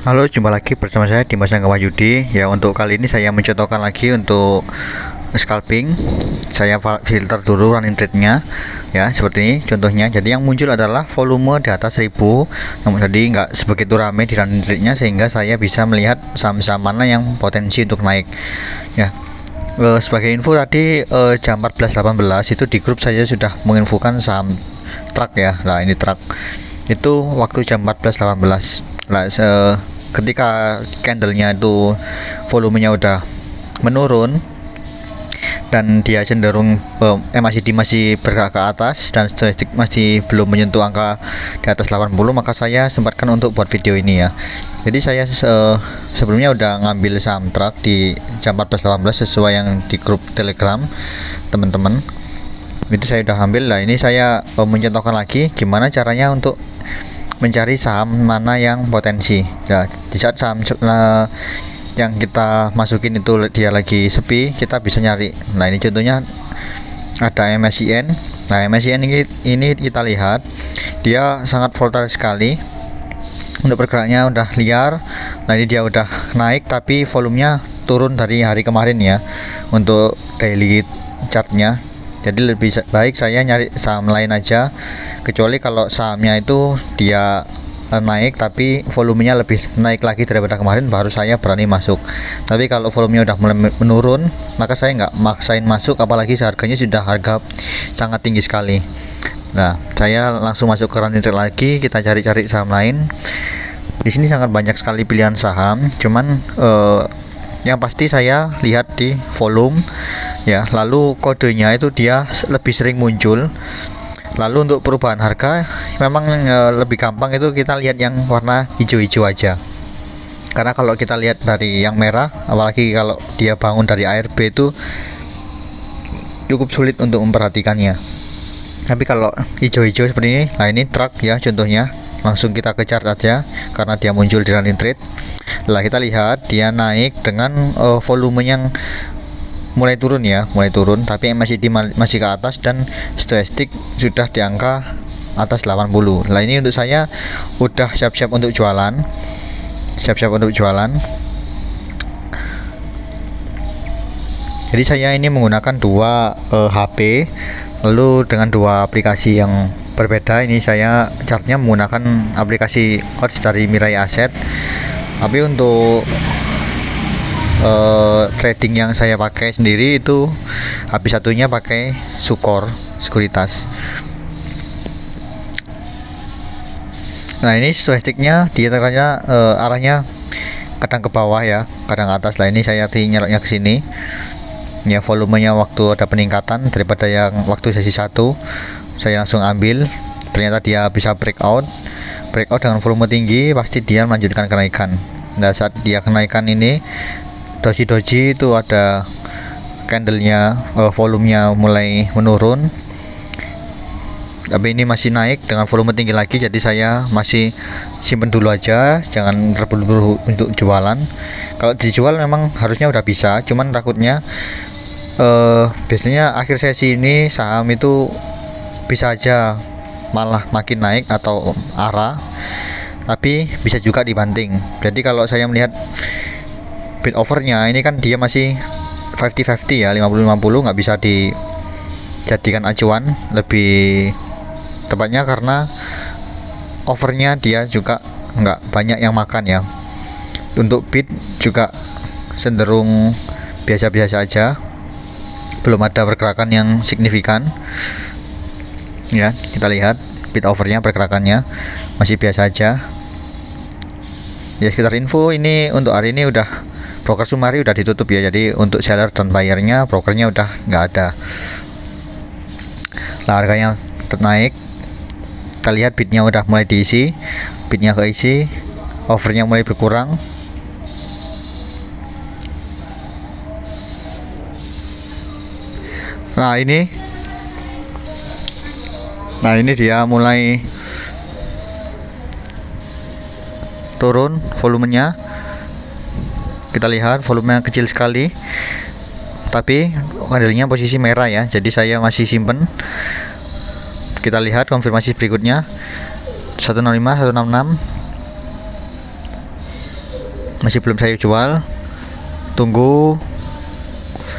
Halo, jumpa lagi bersama saya Dimas Wahyudi. Ya, untuk kali ini saya mencontohkan lagi untuk scalping. Saya filter dulu running trade-nya. Ya, seperti ini contohnya. Jadi yang muncul adalah volume di atas 1000. Jadi nggak sebegitu ramai di running trade-nya sehingga saya bisa melihat saham-saham mana yang potensi untuk naik. Ya. Sebagai info tadi jam 14.18 itu di grup saya sudah menginfokan saham truk ya. Nah, ini truk. Itu waktu jam 14.18. Nah, ketika candlenya itu volumenya udah menurun dan dia cenderung masih bergerak ke atas dan statistik masih belum menyentuh angka di atas 80, maka saya sempatkan untuk buat video ini ya. Jadi saya sebelumnya udah ngambil saham truk di jam 14.18 sesuai yang di grup Telegram teman-teman. Itu saya udah ambil. Lah ini saya mencontohkan lagi gimana caranya untuk mencari saham mana yang potensi. Ya, di saat saham yang kita masukin itu dia lagi sepi, kita bisa nyari. Nah, ini contohnya ada MSCN. Nah, MSCN ini kita lihat dia sangat volatile sekali. Untuk bergeraknya udah liar. Nah, ini dia udah naik tapi volumenya turun dari hari kemarin ya. Untuk daily chartnya, jadi lebih baik saya nyari saham lain aja, kecuali kalau sahamnya itu dia naik tapi volumenya lebih naik lagi daripada kemarin, baru saya berani masuk. Tapi kalau volumenya udah mulai menurun, maka saya nggak maksain masuk, apalagi harganya sudah harga sangat tinggi sekali. Nah, saya langsung masuk ke running trade lagi, kita cari-cari saham lain. Di sini sangat banyak sekali pilihan saham, cuman yang pasti saya lihat di volume ya, lalu kodenya itu dia lebih sering muncul. Lalu untuk perubahan harga memang lebih gampang itu kita lihat yang warna hijau-hijau aja, karena kalau kita lihat dari yang merah, apalagi kalau dia bangun dari ARB itu cukup sulit untuk memperhatikannya. Tapi kalau hijau-hijau seperti ini, nah ini truk ya contohnya, langsung kita ke chart aja karena dia muncul di running trade. Lah kita lihat dia naik dengan volume yang mulai turun ya, mulai turun, tapi masih ke atas dan statistik sudah di angka atas 80. Nah, ini untuk saya udah siap-siap untuk jualan. Jadi saya ini menggunakan dua HP, lalu dengan dua aplikasi yang berbeda. Ini saya chartnya menggunakan aplikasi Odds dari Mirai Asset. Tapi untuk trading yang saya pakai sendiri itu habis satunya pakai Sukor Sekuritas. Nah, ini statistiknya dia ternyata arahnya kadang ke bawah ya, kadang ke atas. Lah ini saya nyeroknya ke sini ya, volumenya waktu ada peningkatan daripada yang waktu sesi 1 saya langsung ambil. Ternyata dia bisa breakout dengan volume tinggi, pasti dia melanjutkan kenaikan. Nah, saat dia kenaikan ini doji itu ada candlenya, volumenya mulai menurun, tapi ini masih naik dengan volume tinggi lagi. Jadi saya masih simpen dulu aja, jangan terburu-buru untuk jualan. Kalau dijual memang harusnya udah bisa, cuman takutnya biasanya akhir sesi ini saham itu bisa aja malah makin naik atau arah, tapi bisa juga dibanting. Jadi kalau saya melihat bid overnya ini kan dia masih 50-50 ya, 50-50, nggak bisa dijadikan acuan lebih tepatnya, karena overnya dia juga nggak banyak yang makan ya. Untuk bid juga cenderung biasa-biasa aja, belum ada pergerakan yang signifikan ya. Kita lihat bid overnya, pergerakannya masih biasa aja ya. Sekitar info ini untuk hari ini udah broker Sumari udah ditutup ya, jadi untuk seller dan bayarnya brokernya udah nggak ada. Nah, harganya naik, kita lihat bidnya udah mulai diisi, bidnya keisi, overnya mulai berkurang. Nah ini dia mulai turun volumenya. Kita lihat volumenya kecil sekali, tapi candlenya posisi merah ya, jadi saya masih simpen. Kita lihat konfirmasi berikutnya 165, 166. masih belum saya jual. Tunggu.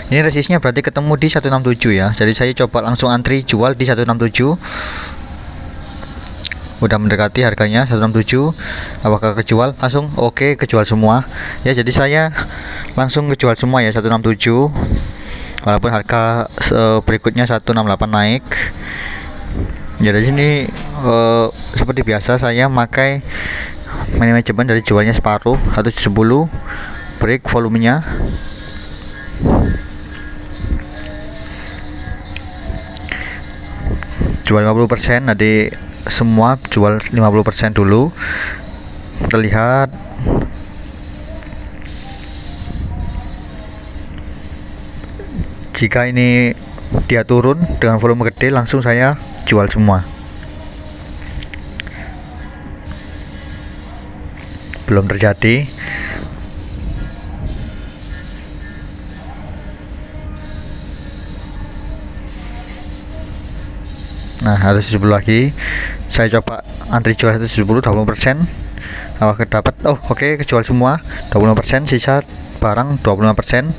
Ini resistnya berarti ketemu di 167 ya. Jadi saya coba langsung antri jual di 167. Udah mendekati harganya 167. Apakah kejual? Langsung oke, kejual semua. Ya, jadi saya langsung kejual semua ya 167. Walaupun harga berikutnya 168 naik. Ya, dari sini seperti biasa saya memakai manajemen dari jualnya separuh 170, break volumenya. Jual 50%, nanti semua jual 50% dulu. Kita lihat. Jika ini dia turun dengan volume gede, langsung saya jual semua. Belum terjadi. Nah, harus 70 lagi. Saya coba antri jual 170 20%. Apakah dapat? Oh, oke, kejual semua 20%, sisa barang 25%.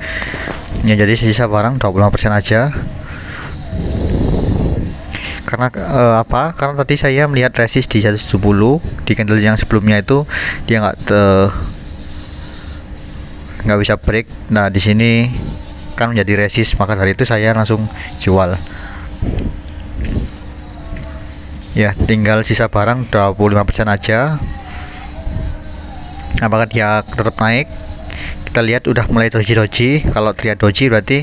Ya, jadi sisa barang 25% aja. Karena apa? Karena tadi saya melihat resist di 170 di candle yang sebelumnya itu dia nggak bisa break. Nah, di sini kan menjadi resist, maka dari itu saya langsung jual. Ya, tinggal sisa barang 25% aja. Apakah dia tetap naik? Kita lihat udah mulai doji. Kalau terlihat doji berarti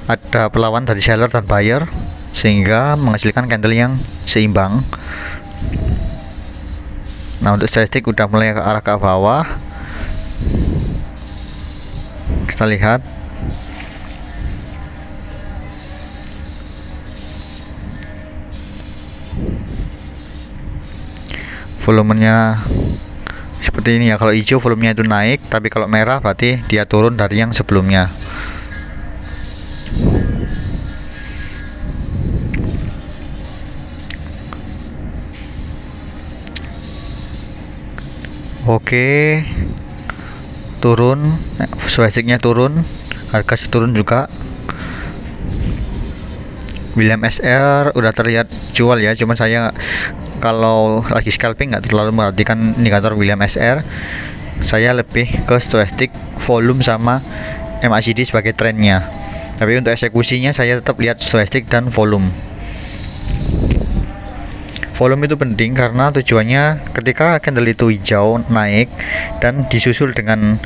ada perlawan dari seller dan buyer sehingga menghasilkan candle yang seimbang. Nah, untuk statistik udah mulai ke arah ke bawah. Kita lihat. Volumenya seperti ini ya. Kalau hijau volumenya itu naik, tapi kalau merah berarti dia turun dari yang sebelumnya. Oke, turun, swastiknya turun, harga turun juga. William SR udah terlihat jual ya, cuman saya kalau lagi scalping nggak terlalu memperhatikan indikator William SR. Saya lebih ke stochastic, volume sama MACD sebagai trennya. Tapi untuk eksekusinya saya tetap lihat stochastic dan volume. Volume itu penting karena tujuannya ketika candle itu hijau naik dan disusul dengan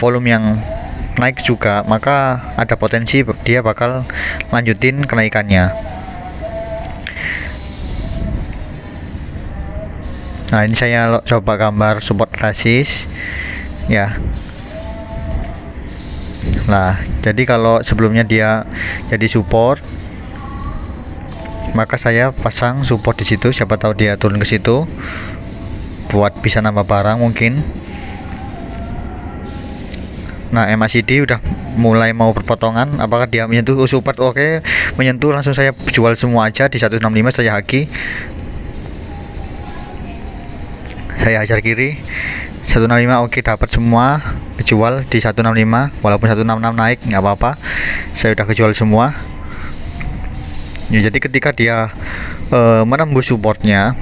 volume yang naik juga, maka ada potensi dia bakal lanjutin kenaikannya. Nah, ini saya coba gambar support resist ya. Nah, jadi kalau sebelumnya dia jadi support, maka saya pasang support di situ, siapa tahu dia turun ke situ buat bisa nambah barang mungkin. Nah, MACD udah mulai mau berpotongan, apakah dia menyentuh support? Oke, menyentuh, langsung saya jual semua aja di 165. Saya haki, saya hajar kiri 165. oke, dapat semua, kejual di 165. walaupun 166 naik nggak apa-apa, saya udah kejual semua ya. Jadi ketika dia menembus supportnya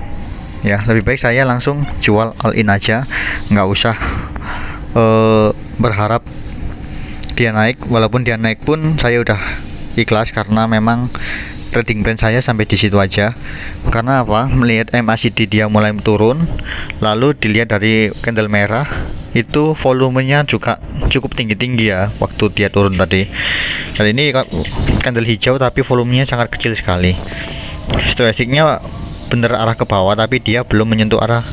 ya, lebih baik saya langsung jual all in aja, nggak usah berharap dia naik. Walaupun dia naik pun saya udah ikhlas karena memang trading plan saya sampai di situ aja. Karena apa? Melihat MACD dia mulai turun, lalu dilihat dari candle merah itu volumenya juga cukup tinggi ya waktu dia turun tadi. Dan ini candle hijau tapi volumenya sangat kecil sekali. Stochasticnya bener arah ke bawah, tapi dia belum menyentuh arah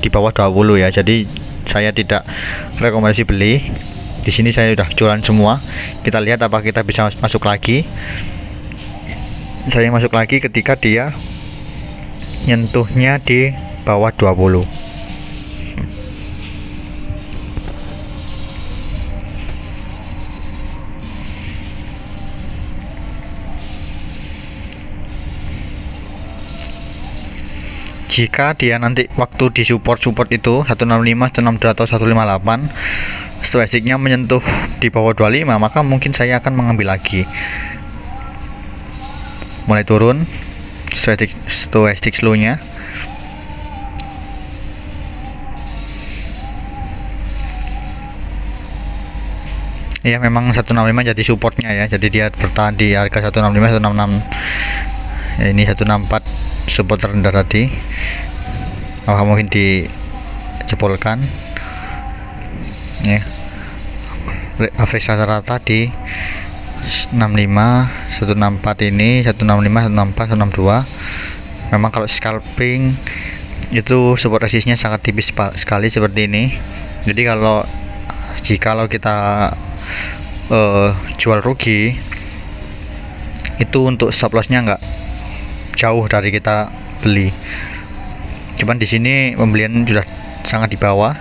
di bawah 20 ya. Jadi saya tidak rekomendasi beli. Di sini saya udah jualan semua. Kita lihat apa kita bisa masuk lagi. Saya masuk lagi ketika dia nyentuhnya di bawah 20. jika dia nanti waktu di support itu 165, 162 atau 158 stochasticnya menyentuh di bawah 25, maka mungkin saya akan mengambil lagi. Mulai turun stochastic slow-nya. Ya, memang 165 jadi supportnya ya, jadi dia bertahan di harga 165, 166. Ya, ini 164 support terendah tadi, maka mungkin dijebolkan ya. Average rata-rata di 65, 164 ini, 165, 164, 162. Memang kalau scalping itu support resistnya sangat tipis sekali seperti ini. Jadi jikalau kita jual rugi, itu untuk stop lossnya nggak jauh dari kita beli. Cuman di sini pembelian sudah sangat di bawah.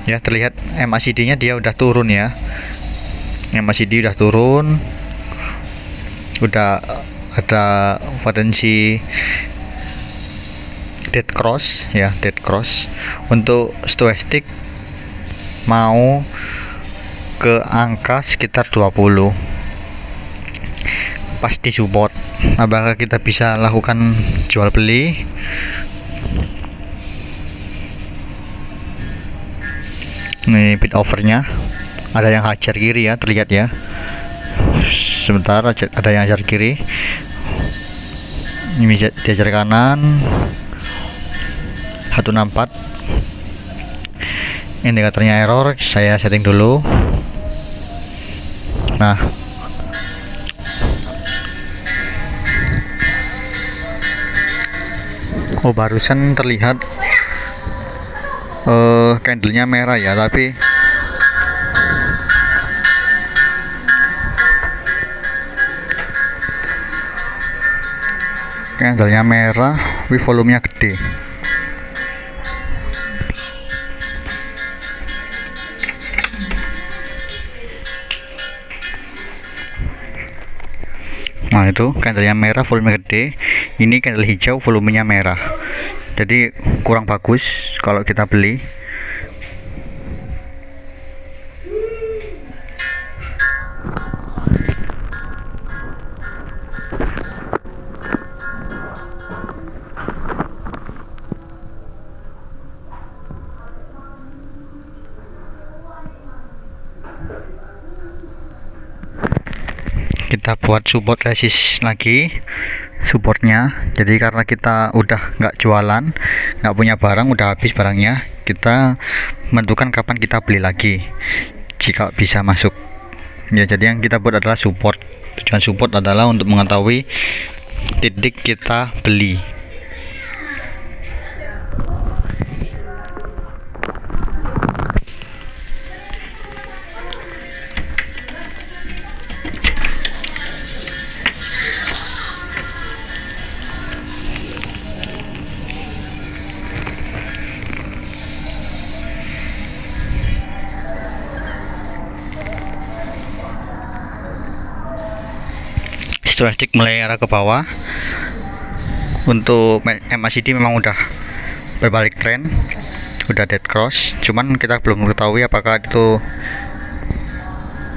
Ya, terlihat MACD-nya dia udah turun ya. MACD udah turun. Udah ada potensi dead cross ya, dead cross. Untuk stochastic mau ke angka sekitar 20 pasti support. Apakah kita bisa lakukan jual beli? Ini bid overnya ada yang hajar kiri ya, terlihat ya. Sebentar, ada yang hajar kiri, ini dihajar kanan 164. Indikatornya error, saya setting dulu. Nah, barusan terlihat candlenya merah ya, tapi candlenya merah, volumenya gede. Nah, itu candlenya merah, volume gede. Ini candle hijau, volumenya merah. Jadi kurang bagus kalau kita beli. Kita buat support resist lagi, supportnya. Jadi karena kita udah nggak jualan, nggak punya barang, udah habis barangnya, kita menentukan kapan kita beli lagi jika bisa masuk ya. Jadi yang kita buat adalah support. Tujuan support adalah untuk mengetahui titik kita beli. Stochastic mulai arah ke bawah. Untuk MACD memang udah berbalik tren, udah dead cross. Cuman kita belum mengetahui apakah itu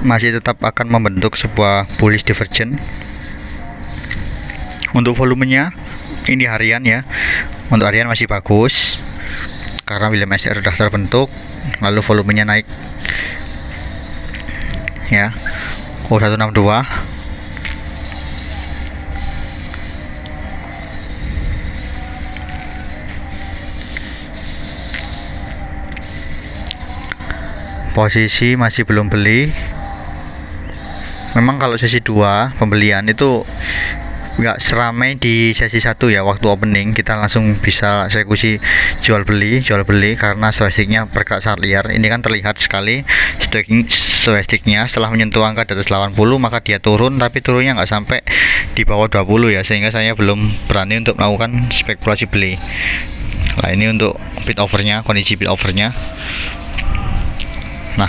masih tetap akan membentuk sebuah bullish divergence. Untuk volumenya ini harian ya. Untuk harian masih bagus karena William SR sudah terbentuk, lalu volumenya naik ya. 162. Posisi masih belum beli. Memang kalau sesi 2 pembelian itu nggak seramai di sesi 1 ya. Waktu opening kita langsung bisa eksekusi jual beli karena stochasticnya bergerak sangat liar. Ini kan terlihat sekali stochasticnya setelah menyentuh angka di atas 80, maka dia turun, tapi turunnya nggak sampai di bawah 20 ya, sehingga saya belum berani untuk melakukan spekulasi beli. Nah, ini untuk bid overnya, kondisi bid overnya. Nah,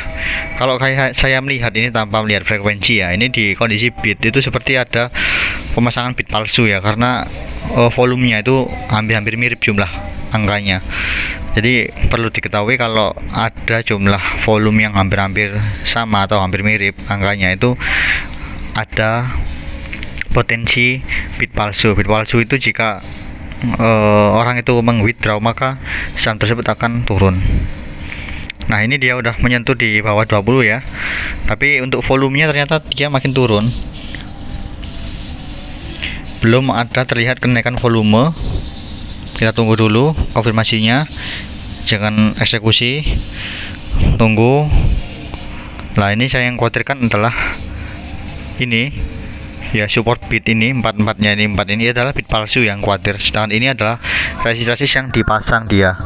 kalau kayak saya melihat ini tanpa melihat frekuensi ya, ini di kondisi bid itu seperti ada pemasangan bit palsu ya, karena volumenya itu hampir-hampir mirip jumlah angkanya. Jadi perlu diketahui kalau ada jumlah volume yang hampir-hampir sama atau hampir mirip angkanya, itu ada potensi bit palsu. Bit palsu itu jika orang itu meng-withdraw, maka saham tersebut akan turun. Nah, ini dia udah menyentuh di bawah 20 ya, tapi untuk volumenya ternyata dia makin turun, belum ada terlihat kenaikan volume. Kita tunggu dulu konfirmasinya, jangan eksekusi, tunggu. Nah, ini saya yang khawatirkan adalah ini ya, support bit ini 44-nya ini, 4 ini adalah bit palsu yang khawatir, sedangkan ini adalah resistance yang dipasang dia,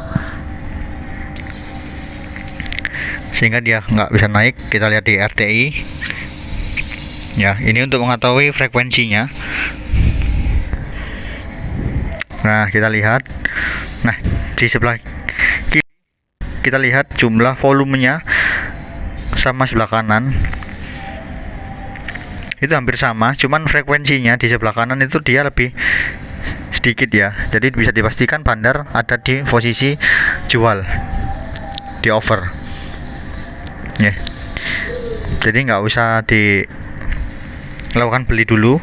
sehingga dia nggak bisa naik. Kita lihat di RTI ya, ini untuk mengetahui frekuensinya. Nah, kita lihat, nah di sebelah kiri kita lihat jumlah volumenya sama sebelah kanan, itu hampir sama, cuman frekuensinya di sebelah kanan itu dia lebih sedikit ya. Jadi bisa dipastikan bandar ada di posisi jual, di over ya. Jadi nggak usah dilakukan beli dulu,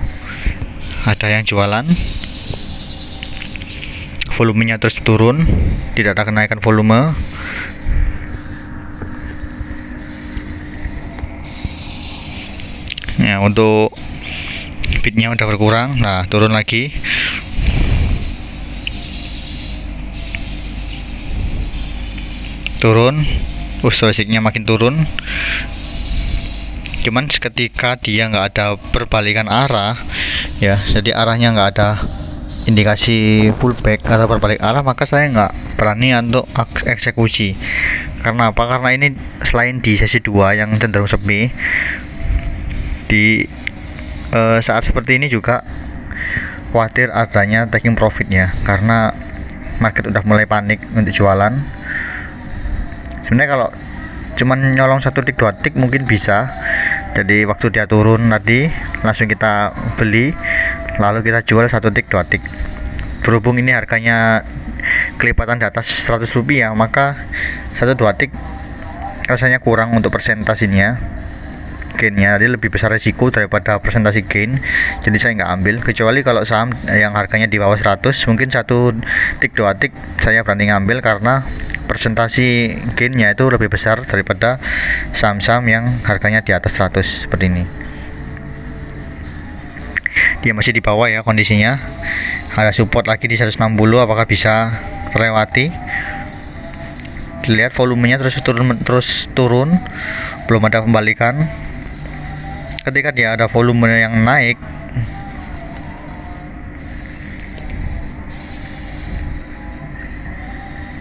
ada yang jualan, volumenya terus turun, tidak ada kenaikan volume. Ya, untuk bitnya udah berkurang. Nah, turun lagi. Turun. Stochasticnya makin turun. Cuman seketika dia nggak ada perbalikan arah ya, jadi arahnya nggak ada indikasi pullback atau berbalik arah, maka saya nggak berani untuk eksekusi. Karena apa? Karena ini selain di sesi 2 yang cenderung sepi, di saat seperti ini juga khawatir adanya taking profit ya, karena market udah mulai panik untuk jualan. Sebenarnya kalau cuman nyolong 1 tik 2 tik mungkin bisa, jadi waktu dia turun tadi langsung kita beli, lalu kita jual 1 tik 2 tik. Berhubung ini harganya kelipatan di atas 100 rupiah, maka 1-2 tik rasanya kurang untuk persentasinya, gainnya. Jadi lebih besar resiko daripada persentasi gain, jadi saya nggak ambil. Kecuali kalau saham yang harganya di bawah 100, mungkin 1 tik 2 tik saya berani ngambil, karena persentasi gainnya itu lebih besar daripada saham-saham yang harganya di atas 100 seperti ini. Dia masih di bawah ya kondisinya, ada support lagi di 160, apakah bisa terlewati? Dilihat volumenya terus turun, belum ada pembalikan. Ketika dia ada volume yang naik,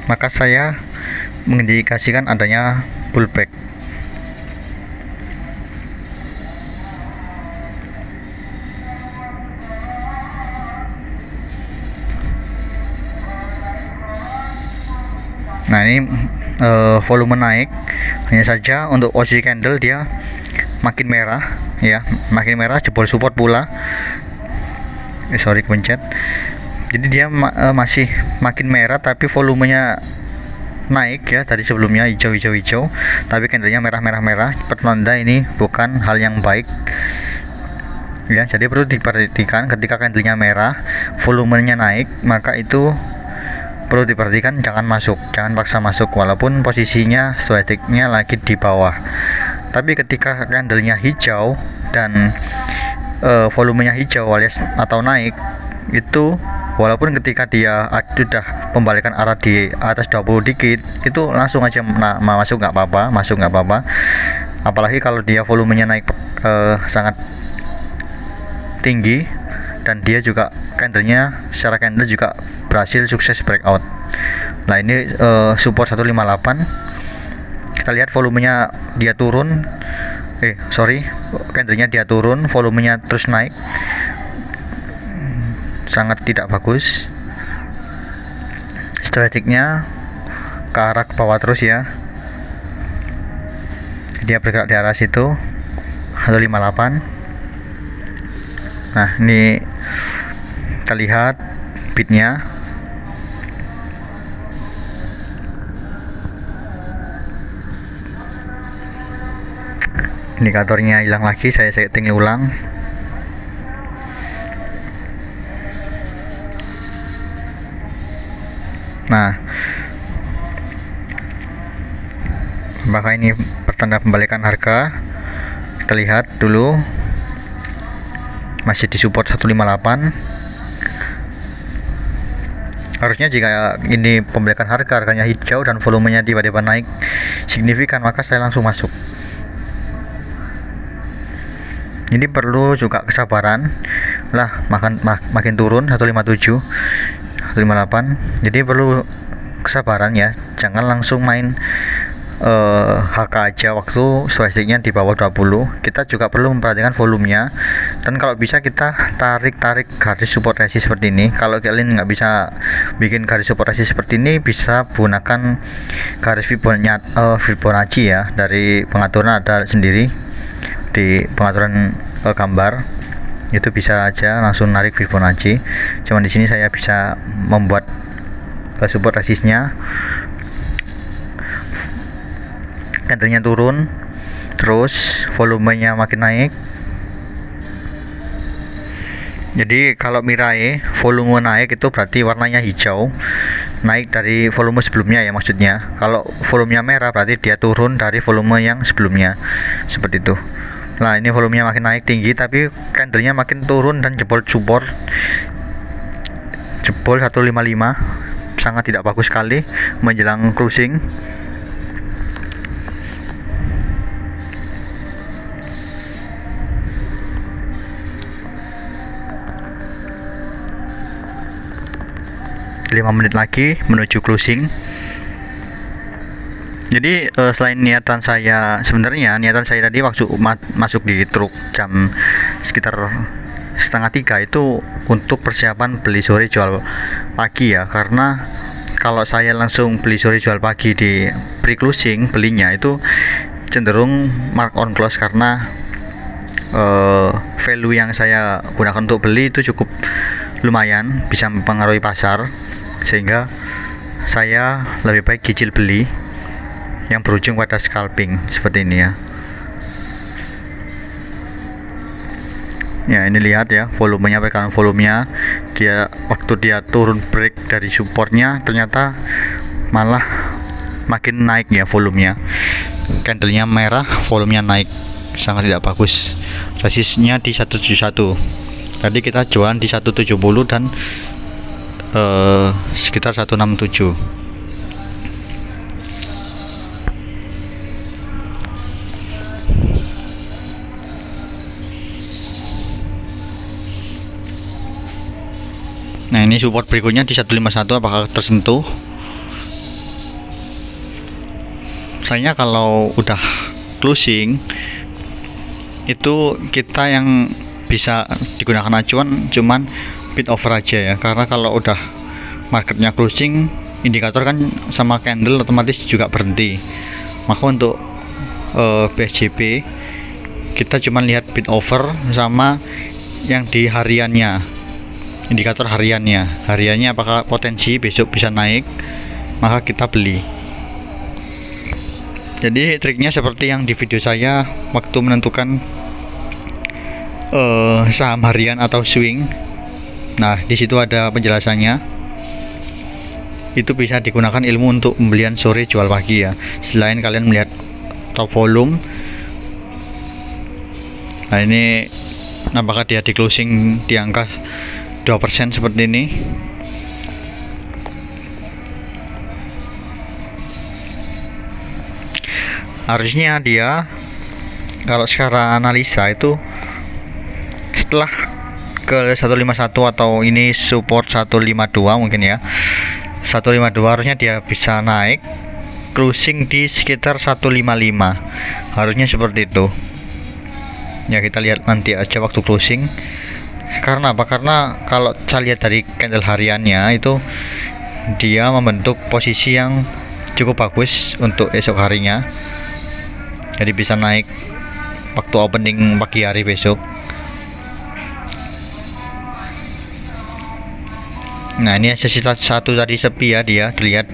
maka saya mengindikasikan adanya pullback. Nah, ini volume naik, hanya saja untuk OG candle dia makin merah ya, makin merah, jebol support pula. Sorry kepencet. Jadi dia masih makin merah, tapi volumenya naik ya, tadi sebelumnya hijau, tapi candlenya merah, pertanda ini bukan hal yang baik ya. Jadi perlu diperhatikan, ketika candlenya merah, volumenya naik, maka itu perlu diperhatikan, jangan paksa masuk walaupun posisinya stochasticnya lagi di bawah. Tapi ketika candlenya hijau dan volumenya hijau alias atau naik, itu walaupun ketika dia sudah pembalikan arah di atas 20 dikit, itu langsung aja masuk nggak apa-apa. Apalagi kalau dia volumenya naik sangat tinggi, dan dia juga candlenya secara candle juga berhasil sukses breakout. Nah, ini support 158. Kita lihat volumenya dia turun, candlenya dia turun, volumenya terus naik, sangat tidak bagus. Stochasticnya ke arah ke bawah terus ya, dia bergerak di arah situ 158. Nah, ini Kita lihat bitnya. Indikatornya hilang lagi, saya setting ulang. Nah, apakah ini pertanda pembalikan harga? Kita lihat dulu, masih di support 158. Harusnya jika ini pembalikan harganya hijau dan volumenya tiba-tiba naik signifikan, maka saya langsung masuk. Ini perlu juga kesabaran lah, makin turun 157, 158. Jadi perlu kesabaran ya, jangan langsung main HK aja waktu stochasticnya di bawah 20. Kita juga perlu memperhatikan volumenya, dan kalau bisa kita tarik garis support resist seperti ini. Kalau kalian nggak bisa bikin garis support resist seperti ini, bisa gunakan garis Fibonacci ya, dari pengaturan ada sendiri di pengaturan gambar, itu bisa aja langsung narik Fibonacci. Cuman di sini saya bisa membuat support resistnya. Candlenya turun, terus volumenya makin naik. Jadi kalau Mirai volume naik itu berarti warnanya hijau, naik dari volume sebelumnya ya maksudnya. Kalau volumenya merah berarti dia turun dari volume yang sebelumnya, seperti itu. Nah, ini volumenya makin naik tinggi, tapi candlenya makin turun dan jebol support, jebol 155. Sangat tidak bagus sekali menjelang closing. Lima menit lagi menuju closing. Jadi selain niatan saya, sebenarnya niatan saya tadi waktu masuk di truk jam sekitar 2:30 itu untuk persiapan beli sore jual pagi ya, karena kalau saya langsung beli sore jual pagi di pre closing, belinya itu cenderung mark on close, karena value yang saya gunakan untuk beli itu cukup lumayan bisa mempengaruhi pasar, sehingga saya lebih baik cicil beli yang berujung pada scalping seperti ini ya. Ya, ini lihat ya volumenya, perkiraan volumenya dia waktu dia turun break dari supportnya ternyata malah makin naik ya volumenya. Candlenya merah, volumenya naik, sangat tidak bagus. Resistnya di 171. Tadi kita jualan di 170 dan sekitar 167. Nah, ini support berikutnya di 151, apakah tersentuh? Sayangnya kalau udah closing itu kita yang bisa digunakan acuan cuman bid over aja ya, karena kalau udah marketnya closing, indikator kan sama candle otomatis juga berhenti. Maka untuk BSJP kita cuman lihat bid over sama yang di hariannya, indikator hariannya apakah potensi besok bisa naik, maka kita beli. Jadi triknya seperti yang di video saya waktu menentukan saham harian atau swing. Nah, di situ ada penjelasannya. Itu bisa digunakan ilmu untuk pembelian sore jual pagi ya. Selain kalian melihat top volume. Nah, ini apakah dia di closing di angka 2% seperti ini. Harusnya dia kalau secara analisa itu setelah ke 151 atau ini support 152 mungkin ya, 152 harusnya dia bisa naik closing di sekitar 155, harusnya seperti itu ya. Kita lihat nanti aja waktu closing. Karena apa? Karena kalau saya lihat dari candle hariannya itu dia membentuk posisi yang cukup bagus untuk esok harinya, jadi bisa naik waktu opening pagi hari besok. Nah, ini sesi satu tadi sepi ya, dia terlihat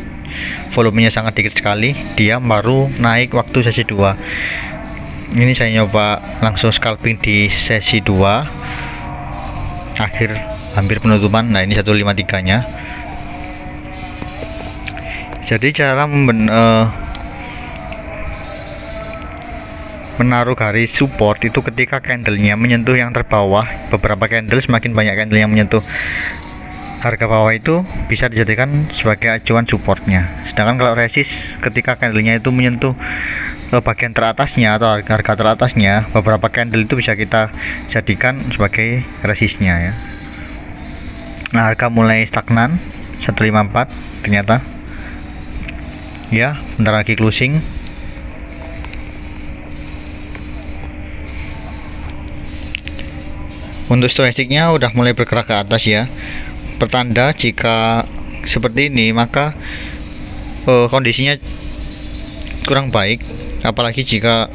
volumenya sangat dikit sekali. Dia baru naik waktu sesi 2. Ini saya nyoba langsung scalping di sesi 2, akhir hampir penutupan. Nah, ini 153 nya. Jadi cara menaruh garis support itu ketika candlenya menyentuh yang terbawah. Beberapa candle, semakin banyak candle yang menyentuh harga bawah itu bisa dijadikan sebagai acuan supportnya. Sedangkan kalau resist, ketika candlenya itu menyentuh bagian teratasnya atau harga teratasnya, beberapa candle itu bisa kita jadikan sebagai resistnya ya. Nah, harga mulai stagnan 154 ternyata ya, bentar lagi closing. Untuk stochastiknya udah mulai bergerak ke atas ya, pertanda jika seperti ini maka kondisinya kurang baik, apalagi jika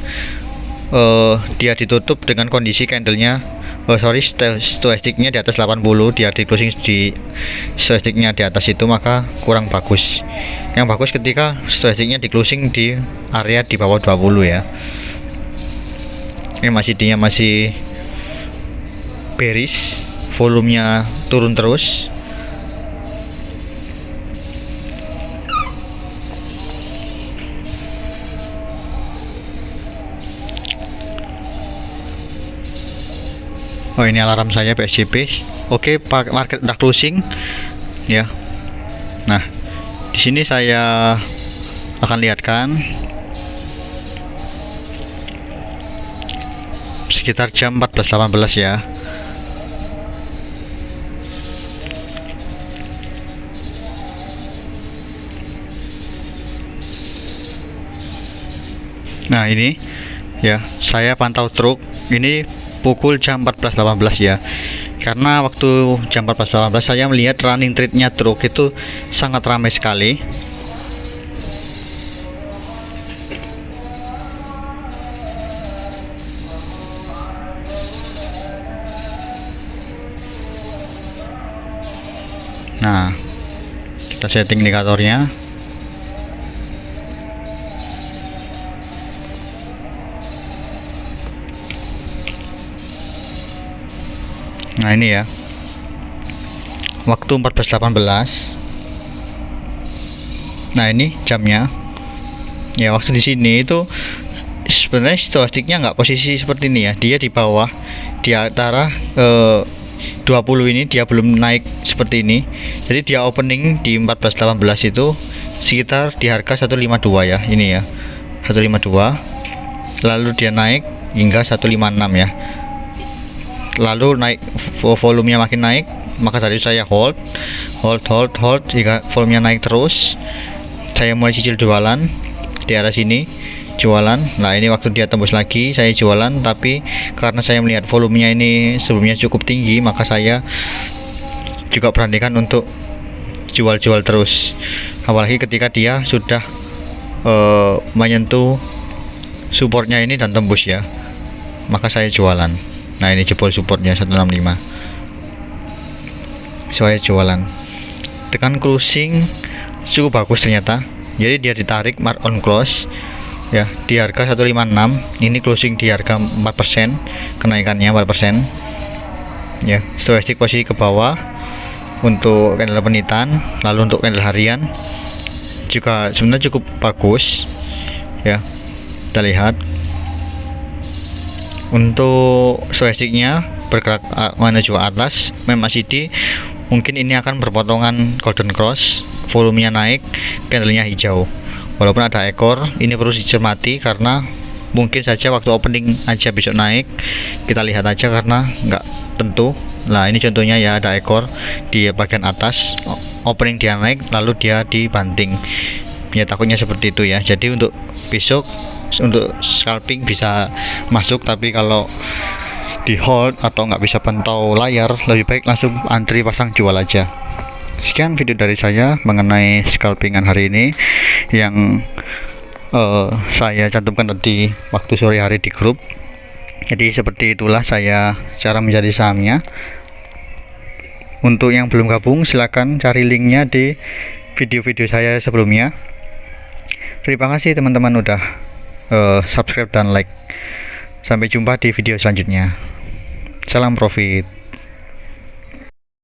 dia ditutup dengan kondisi candlenya stochastiknya di atas 80, dia di closing di stochastiknya di atas itu, maka kurang bagus. Yang bagus ketika stochastiknya di closing di area di bawah 20 ya. Ini masih bearish, volumenya turun terus. Oh, ini alarm saya PSJP. Oke, market udah closing ya. Nah, di sini saya akan lihatkan sekitar jam 14.18 ya. Nah, ini ya, saya pantau truk ini pukul jam 14.18 ya. Karena waktu jam 14.18 saya melihat running trade-nya truk itu sangat ramai sekali. Nah, kita setting indikatornya. Nah, ini ya, waktu 14.18. Nah, ini jamnya ya. Waktu di sini itu sebenarnya stochastiknya nggak posisi seperti ini ya, dia di bawah, di antara 20 ini dia belum naik seperti ini. Jadi dia opening di 14.18 itu sekitar di harga 152 ya, ini ya 152, lalu dia naik hingga 156 ya, lalu naik, volumenya makin naik, maka tadi saya hold hingga volumenya naik terus. Saya mulai cicil jualan di arah sini, jualan. Nah, ini waktu dia tembus lagi saya jualan, tapi karena saya melihat volumenya ini sebelumnya cukup tinggi, maka saya juga beranikan untuk jual-jual terus, apalagi ketika dia sudah menyentuh supportnya ini dan tembus ya, maka saya jualan. Nah, ini jebol supportnya 165, saya jualan. Tekan closing cukup bagus ternyata, jadi dia ditarik mark on close ya di harga 156. Ini closing di harga 4%, kenaikannya 4% ya. Stochastik posisi ke bawah untuk candle penitan, lalu untuk candle harian juga sebenarnya cukup bagus ya. Kita lihat untuk stochastiknya bergerak menuju atas, MACD mungkin ini akan berpotongan golden cross, volumenya naik, candlenya hijau. Walaupun ada ekor, ini perlu dicermati karena mungkin saja waktu opening aja besok naik. Kita lihat aja karena nggak tentu. Nah, ini contohnya ya, ada ekor di bagian atas, opening dia naik lalu dia dibanting ya, takutnya seperti itu ya. Jadi untuk besok untuk scalping bisa masuk, tapi kalau di hold atau nggak bisa pantau layar, lebih baik langsung antri pasang jual aja. Sekian video dari saya mengenai scalpingan hari ini yang saya cantumkan tadi waktu sore hari di grup. Jadi seperti itulah saya cara menjadi sahamnya. Untuk yang belum gabung, silakan cari linknya di video-video saya sebelumnya. Terima kasih teman-teman udah subscribe dan like. Sampai jumpa di video selanjutnya. Salam profit.